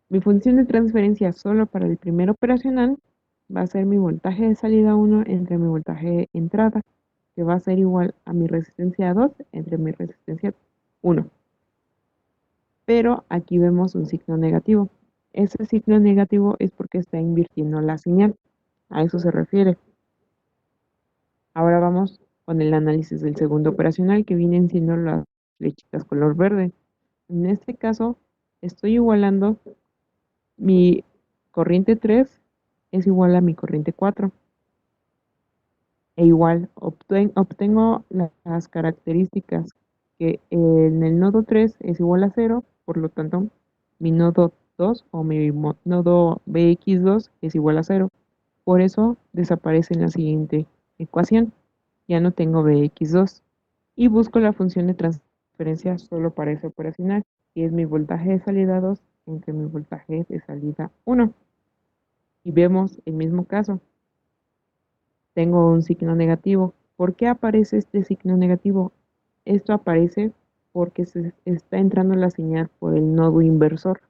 mi función de transferencia solo para el primer operacional va a ser mi voltaje de salida 1 entre mi voltaje de entrada, que va a ser igual a mi resistencia 2 entre mi resistencia 1. Pero aquí vemos un signo negativo. Ese signo negativo es porque está invirtiendo la señal. A eso se refiere. Ahora vamos con el análisis del segundo operacional, que vienen siendo las flechitas color verde. En este caso, estoy igualando mi corriente 3 es igual a mi corriente 4. E igual obtengo las características que en el nodo 3 es igual a cero, por lo tanto, mi nodo 2 o mi nodo BX2 es igual a cero. Por eso desaparece en la siguiente ecuación. Ya no tengo BX2. y busco la función de transferencia solo para ese operacional, que es mi voltaje de salida 2 entre mi voltaje de salida 1. Y vemos el mismo caso. Tengo un signo negativo. ¿Por qué aparece este signo negativo? Esto aparece porque se está entrando la señal por el nodo inversor.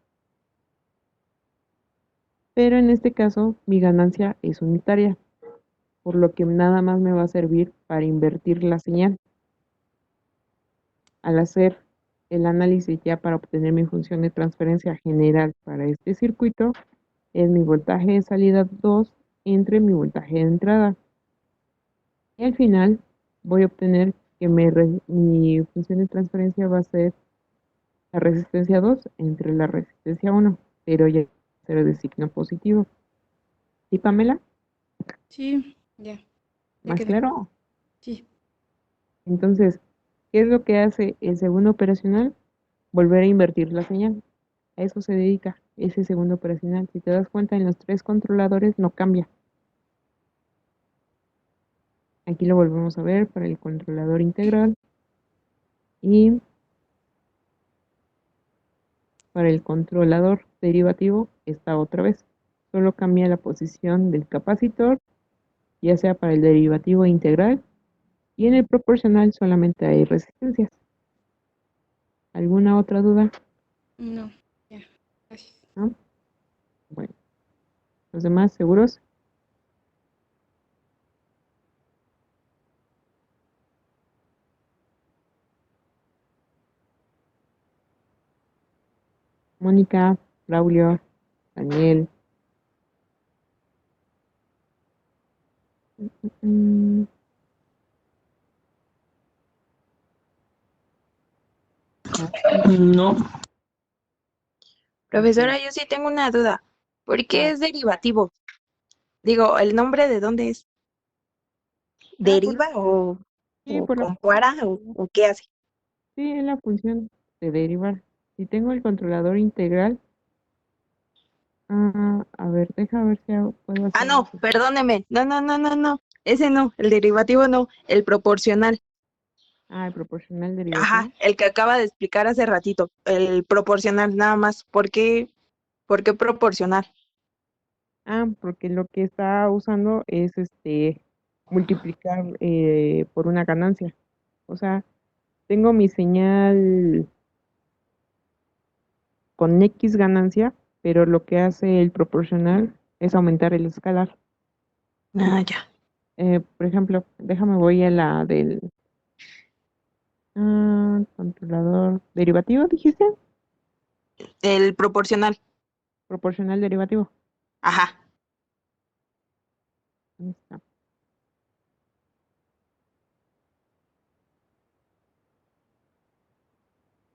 Pero en este caso mi ganancia es unitaria, por lo que nada más me va a servir para invertir la señal. Al hacer el análisis ya para obtener mi función de transferencia general para este circuito, es mi voltaje de salida 2 entre mi voltaje de entrada. Y al final voy a obtener que mi función de transferencia va a ser la resistencia 2 entre la resistencia 1, pero ya será de signo positivo. ¿Sí, Pamela? Sí, ya ¿Más quedé. claro? Sí. Entonces, ¿qué es lo que hace el segundo operacional? Volver a invertir la señal. A eso se dedica ese segundo operacional. Si te das cuenta, en los 3 controladores no cambia. Aquí lo volvemos a ver para el controlador integral y para el controlador derivativo está otra vez. Solo cambia la posición del capacitor, ya sea para el derivativo integral, y en el proporcional solamente hay resistencias. ¿Alguna otra duda? No, ya. Gracias. ¿No? Bueno, los demás seguros. Mónica, Braulio, Daniel. Mm, No. Profesora, yo sí tengo una duda. ¿Por qué ah, es derivativo? Digo, ¿el nombre de dónde es? por, ¿Deriva sí, o por la compara o qué hace? sí, es la función de derivar. Si tengo el controlador integral, a ver, deja ver si puedo Ah, hacer. no, perdóneme. No. Ese no, el derivativo no, el proporcional. El proporcional Ajá, derivativo. el que acaba de explicar hace ratito, el proporcional nada más. ¿Por qué proporcional? Porque lo que está usando es multiplicar por una ganancia. O sea, tengo mi señal con X ganancia, pero lo que hace el proporcional es aumentar el escalar. Ah, ya. Por ejemplo, déjame voy a la del controlador derivativo, dijiste, El proporcional. proporcional derivativo. Ajá. Ahí está.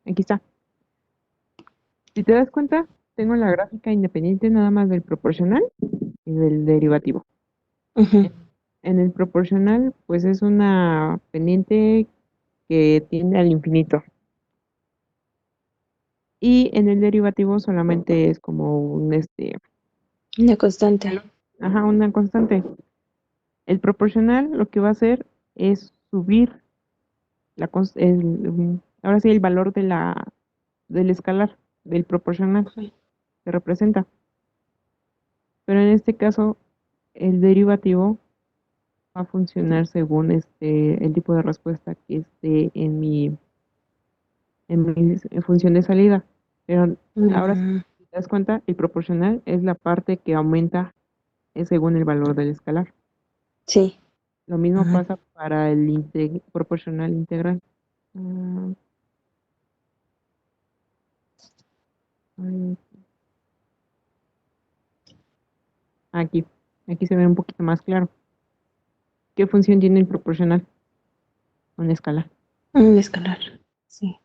Aquí está. Si te das cuenta, tengo la gráfica independiente nada más del proporcional y del derivativo. Ujú. En el proporcional, pues es una pendiente que tiende al infinito. Y en el derivativo solamente es como Una constante. una constante. El proporcional lo que va a hacer es subir ahora sí el valor del escalar, del proporcional que representa. Pero en este caso, el derivativo va a funcionar según el tipo de respuesta que esté en mi función de salida. Pero ahora, si Mm, te das cuenta, el proporcional es la parte que aumenta según el valor del escalar. sí. Lo mismo Ajá. pasa para el proporcional integral. Ah, ay, aquí, aquí se ve un poquito más claro. ¿Qué función tiene el proporcional? Una escala. Un escalar. Sí.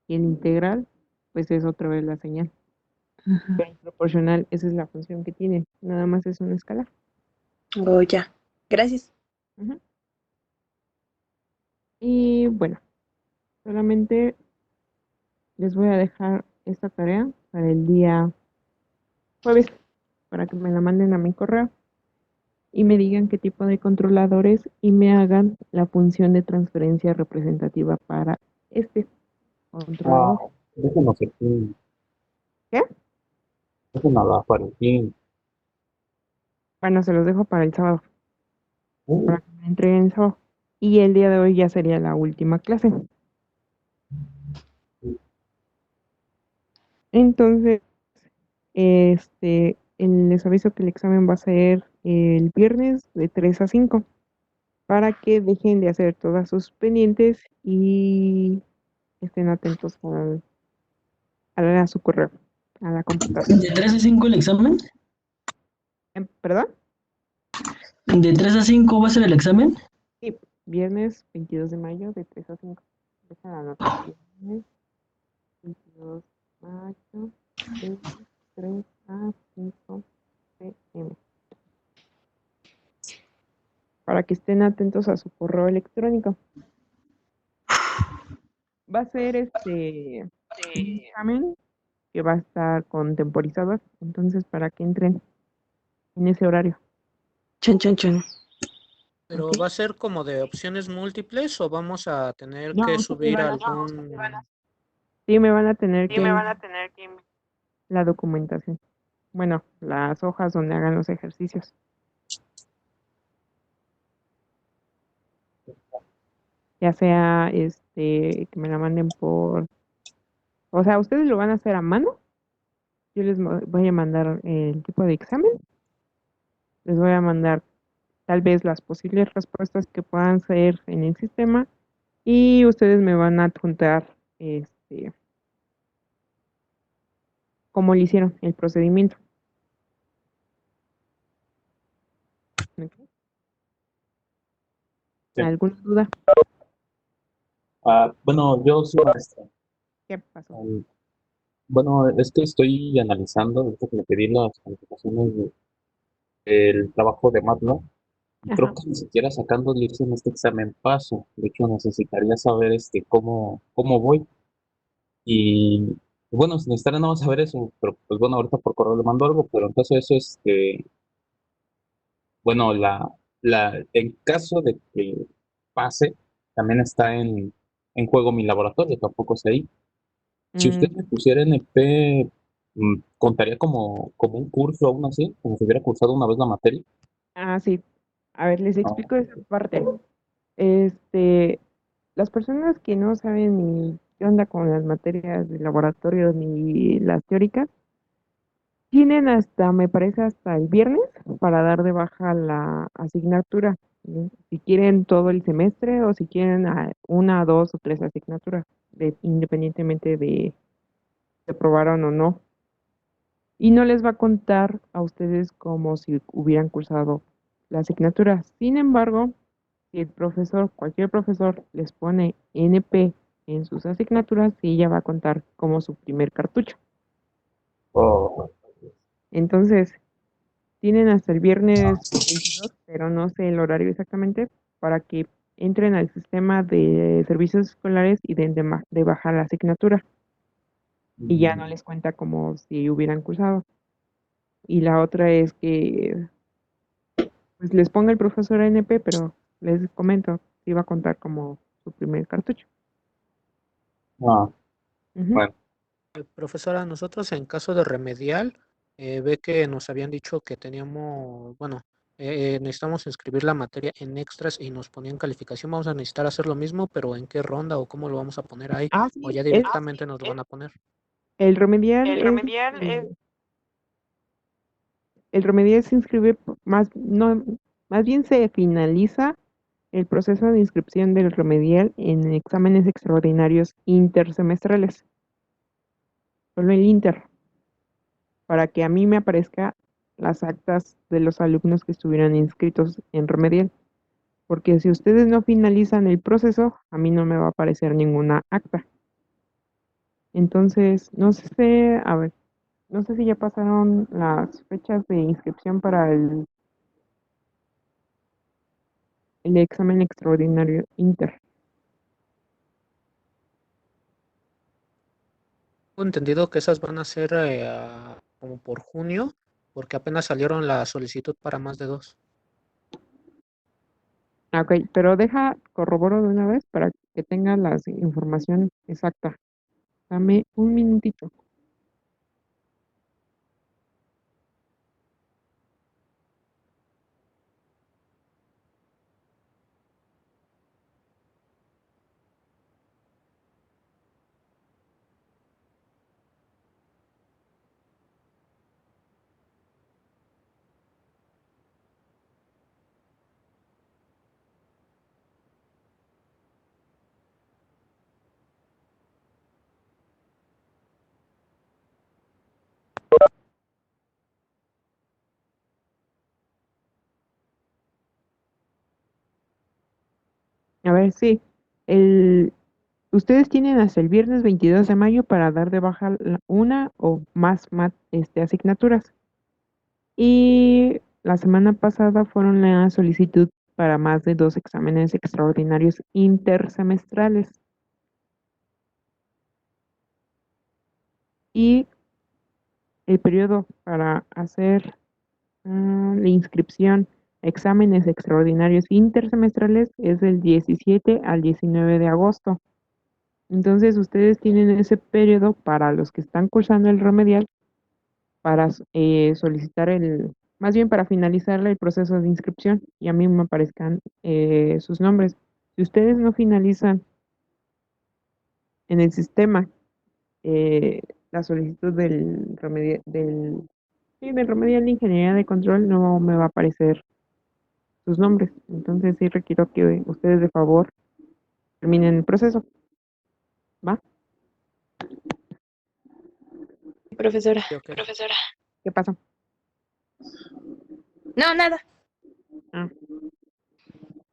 Y el integral, pues es otra vez la señal. Ajá. Pero el proporcional, esa es la función que tiene. Nada más es una escala. Oh, ya. Gracias. Ujú. Y bueno, solamente les voy a dejar esta tarea para el día jueves, para que me la manden a mi correo. y me digan qué tipo de controladores y me hagan la función de transferencia representativa para este Ah, controlador. déjenos aquí, ¿Qué? déjenos para aquí. Bueno, se los dejo para el sábado, para Uh, que me entreguen el sábado. Y el día de hoy ya sería la última clase. Entonces, les aviso que el examen va a ser el viernes de 3 a 5 para que dejen de hacer todas sus pendientes y estén atentos a su correo, a la computadora. ¿De 3 a 5 el examen? ¿Perdón? ¿De 3 a 5 va a ser el examen? Sí, viernes 22 de mayo de 3 a 5. Dejen la nota. Viernes 22 de mayo de 3 a 5 p.m. Para que estén atentos a su correo electrónico. Va a ser un examen que va a estar con temporizador, entonces para que entren en ese horario. Chun, chun, chun. Pero ¿Ok? ¿va a ser como de opciones múltiples o vamos a tener No, que ustedes subir van a, algún... sí, me van a tener que enviar la documentación. Bueno, las hojas donde hagan los ejercicios. Ya sea que me la manden o sea, ustedes lo van a hacer a mano. Yo les voy a mandar el tipo de examen. Les voy a mandar tal vez las posibles respuestas que puedan ser en el sistema y ustedes me van a adjuntar cómo le hicieron el procedimiento. ¿Ok? sí. ¿Alguna duda? Bueno, yo soy maestra. ¿Qué pasó? Bueno, es que estoy analizando, ahorita que le pedí las calificaciones del trabajo de MATLAB, y creo Ajá. que ni siquiera sacando irse en este examen paso. De hecho, necesitaría saber cómo voy. Y bueno, si necesitaría nada más saber eso, pero pues bueno, ahorita por correo le mando algo, pero en caso de eso, bueno, en caso de que pase, también está en juego mi laboratorio, tampoco sé ahí. Si Mm, usted me pusiera NP, ¿contaría como un curso aún así? Como si hubiera cursado una vez la materia. sí. A ver, les No. explico esa parte. Este, las personas que no saben ni qué onda con las materias de laboratorio ni las teóricas, tienen hasta, me parece, hasta el viernes para dar de baja la asignatura. ¿Sí? Si quieren todo el semestre o si quieren una, dos o tres asignaturas, independientemente de si aprobaron o no. Y no les va a contar a ustedes como si hubieran cursado la asignatura. Sin embargo, si el profesor, cualquier profesor, les pone NP en sus asignaturas, sí ya va a contar como su primer cartucho. Oh, Entonces, tienen hasta el viernes 22, pero no sé el horario exactamente, para que entren al sistema de servicios escolares y den de baja la asignatura. Y ya no les cuenta como si hubieran cursado. Y la otra es que pues les ponga el profesor NP, pero les comento, si va a contar como su primer cartucho. ah, Ujú. bueno, Profesora, nosotros en caso de remedial, ve que nos habían dicho que teníamos, bueno, necesitamos inscribir la materia en extras y nos ponían calificación. Vamos a necesitar hacer lo mismo, pero ¿en qué ronda o cómo lo vamos a poner ahí? O Sí, ya directamente nos lo van a poner. el remedial es, el remedial se inscribe más, no, más bien se finaliza el proceso de inscripción del remedial en exámenes extraordinarios intersemestrales, solo el inter, para que a mí me aparezca las actas de los alumnos que estuvieran inscritos en remedial. Porque si ustedes no finalizan el proceso, a mí no me va a aparecer ninguna acta. Entonces, no sé, a ver, no sé si ya pasaron las fechas de inscripción para el examen extraordinario inter. Tengo entendido que esas van a ser como por junio, porque apenas salieron la solicitud para más de 2. Ok, pero deja, corroboro de una vez para que tengas la información exacta. Dame un minutito. A ver, sí. Ustedes tienen hasta el viernes 22 de mayo para dar de baja una o más asignaturas. Y la semana pasada fueron la solicitud para más de 2 exámenes extraordinarios intersemestrales. Y el periodo para hacer la inscripción a exámenes extraordinarios intersemestrales es del 17 al 19 de agosto. Entonces, ustedes tienen ese periodo para los que están cursando el remedial para solicitar más bien para finalizar el proceso de inscripción y a mí me aparezcan sus nombres. Si ustedes no finalizan en el sistema eh, la solicitud del remedial de ingeniería de control, no me va a aparecer sus nombres. Entonces sí requiero que ustedes de favor terminen el proceso. ¿Va? Profesora. Sí, ok. ¿Qué pasa? No, nada. Ah,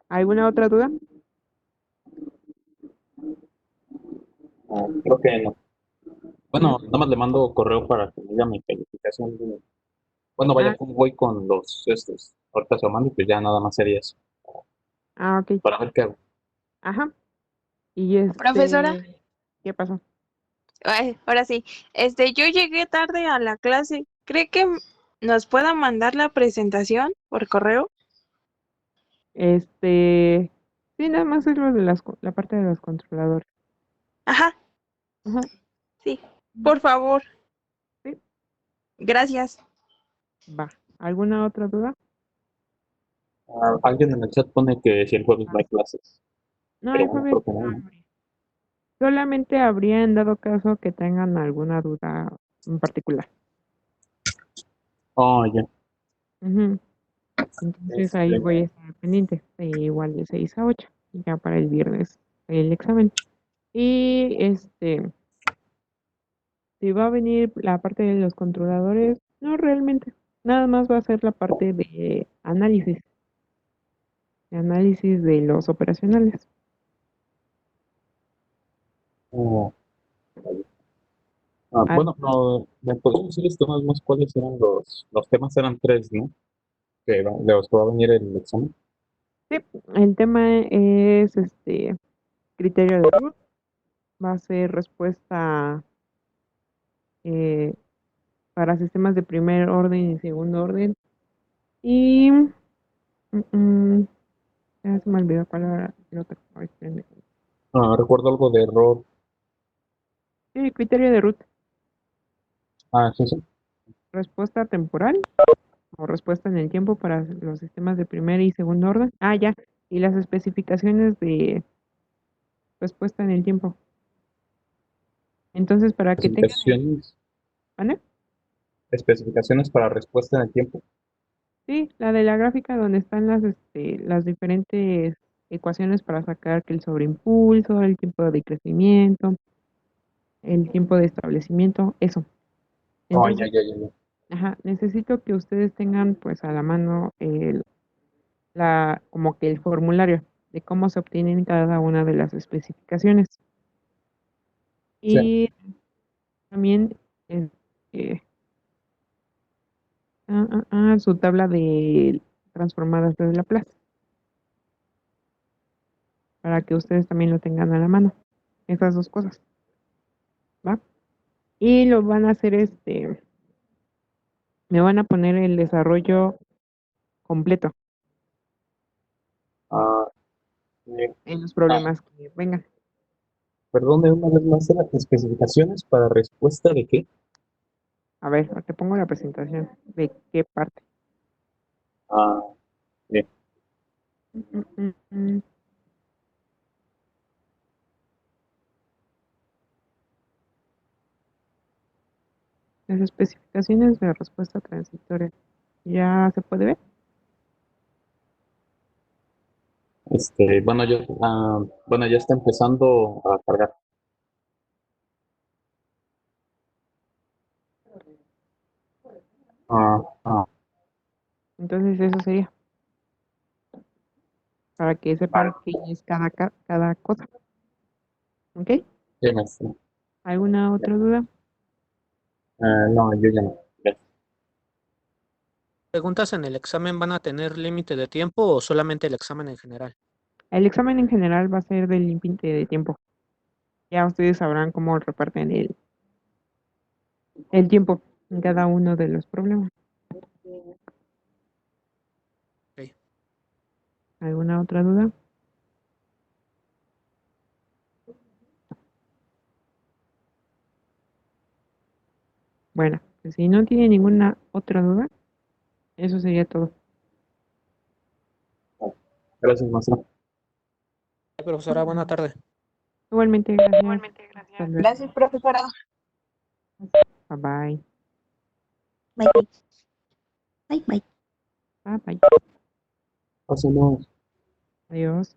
¿alguna otra duda? Creo que no. Bueno, nada más le mando correo para que me diga mi calificación. Bueno, vaya, Ah, cómo voy con los estos. Ahorita se lo mando y pues ya nada más sería eso. ok. Para ver qué hago. Ajá. Y Profesora. ¿qué pasó? Ay, ahora sí. Yo llegué tarde a la clase. ¿Cree que nos pueda mandar la presentación por correo? Sí, nada más es lo de la parte de los controladores. Ajá, Ajá. sí. Por favor. Sí, Gracias. va. ¿Alguna otra duda? Alguien en el chat pone que si el jueves no hay clases. No, Pero el bueno, jueves creo que no no, ¿no? habría. Solamente habría en dado caso que tengan alguna duda en particular. Oh, ya. Ujú. Entonces ahí voy a Este, estar pendiente, igual de 6 a 8, ya para el viernes el examen. Y si va a venir la parte de los controladores, no realmente, nada más va a ser la parte de análisis de los operacionales. oh, Ah, bueno, no, ¿me podrías decir esto más cuáles eran los temas? Eran tres, ¿no? De los que va a venir el examen. sí, el tema es criterio de Root, va a ser respuesta eh, para sistemas de primer orden y segundo orden. Y mm, ya se me olvidó cuál era el otro. Ay, espérenme. Recuerdo algo de error. Sí, criterio de root, Sí, sí. respuesta temporal o respuesta en el tiempo para los sistemas de primer y segundo orden. Ah, ya. Y las especificaciones de respuesta en el tiempo. Entonces, para que tengan Especificaciones, ¿vale? especificaciones para respuesta en el tiempo. Sí, la de la gráfica donde están las diferentes ecuaciones para sacar que el sobreimpulso, el tiempo de crecimiento, el tiempo de establecimiento, eso. Oh, ya, Entonces, ya, ya, ya. ajá, necesito que ustedes tengan pues a la mano como que el formulario de cómo se obtienen cada una de las especificaciones. Sí. Y también este, su tabla de transformadas de Laplace, para que ustedes también lo tengan a la mano. Esas dos cosas, ¿va? Y lo van a hacer me van a poner el desarrollo completo. Ah, en los problemas que vengan. perdone una vez más, ¿las especificaciones para respuesta de qué? A ver, te pongo la presentación. ¿De qué parte? Ah, bien. Mm, mm, mm. Las especificaciones de respuesta transitoria. ¿Ya se puede ver? Bueno, ya está empezando a cargar. Ah, ah, Entonces eso sería para que sepan qué es cada cosa. ¿Ok? sí, maestro. ¿Alguna otra duda? No, yo ya no. Gracias. ¿Preguntas en el examen van a tener límite de tiempo o solamente el examen en general? El examen en general va a ser del límite de tiempo. Ya ustedes sabrán cómo reparten el tiempo en cada uno de los problemas. Ok. ¿Alguna otra duda? Bueno, pues si no tiene ninguna otra duda, eso sería todo. Gracias, maestro. Profesora, buena tarde. Igualmente, gracias. Hasta luego. Gracias, profesora. Bye bye. Bye, bye. Bye, bye. Bye bye. Pásenos. Adiós.